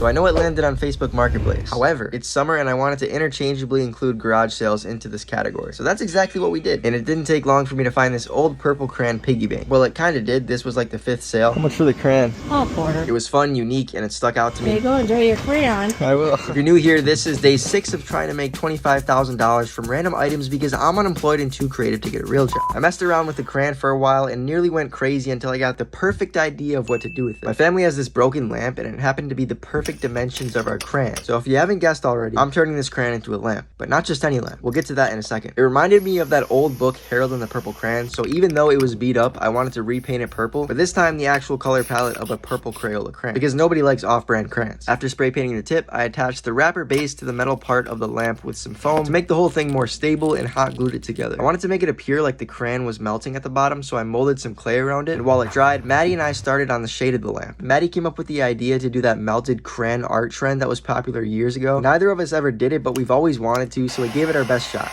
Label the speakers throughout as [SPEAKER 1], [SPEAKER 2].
[SPEAKER 1] So I know it landed on Facebook Marketplace. However, it's summer and I wanted to interchangeably include garage sales into this category. So that's exactly what we did. And it didn't take long for me to find this old purple crayon piggy bank. Well, it kind of did. This was like the 5th sale. How much for the crayon?
[SPEAKER 2] Oh, $1.
[SPEAKER 1] It was fun, unique, and it stuck out to me.
[SPEAKER 2] There you go, enjoy your crayon.
[SPEAKER 1] I will. If you're new here, this is day 6 of trying to make $25,000 from random items because I'm unemployed and too creative to get a real job. I messed around with the crayon for a while and nearly went crazy until I got the perfect idea of what to do with it. My family has this broken lamp and it happened to be the perfect dimensions of our crayon. So if you haven't guessed already, I'm turning this crayon into a lamp, but not just any lamp. We'll get to that in a second. It reminded me of that old book, Harold and the Purple Crayon, so even though it was beat up, I wanted to repaint it purple, but this time the actual color palette of a purple Crayola crayon, because nobody likes off-brand crayons. After spray painting the tip, I attached the wrapper base to the metal part of the lamp with some foam to make the whole thing more stable and hot glued it together. I wanted to make it appear like the crayon was melting at the bottom, so I molded some clay around it, and while it dried, Maddie and I started on the shade of the lamp. Maddie came up with the idea to do that melted crayon art trend that was popular years ago. Neither of us ever did it, but we've always wanted to, so we gave it our best shot.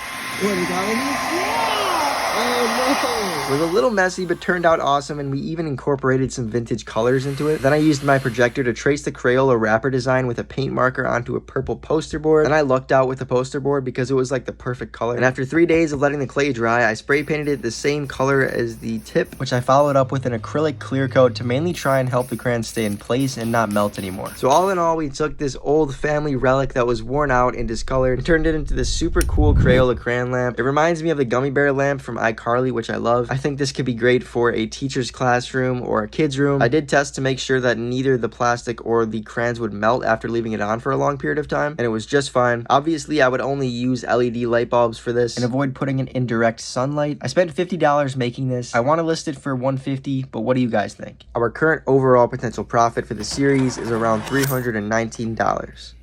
[SPEAKER 1] It was a little messy, but turned out awesome, and we even incorporated some vintage colors into it. Then I used my projector to trace the Crayola wrapper design with a paint marker onto a purple poster board. Then I lucked out with the poster board because it was like the perfect color. And after 3 days of letting the clay dry, I spray painted it the same color as the tip, which I followed up with an acrylic clear coat to mainly try and help the crayon stay in place and not melt anymore. So all in all, we took this old family relic that was worn out and discolored and turned it into this super cool Crayola crayon lamp. It reminds me of the gummy bear lamp from iCarly, which I love. I think this could be great for a teacher's classroom or a kid's room. I did test to make sure that neither the plastic or the crayons would melt after leaving it on for a long period of time, and it was just fine. Obviously, I would only use LED light bulbs for this and avoid putting it in direct sunlight. I spent $50 making this. I want to list it for $150, but what do you guys think? Our current overall potential profit for the series is around $319.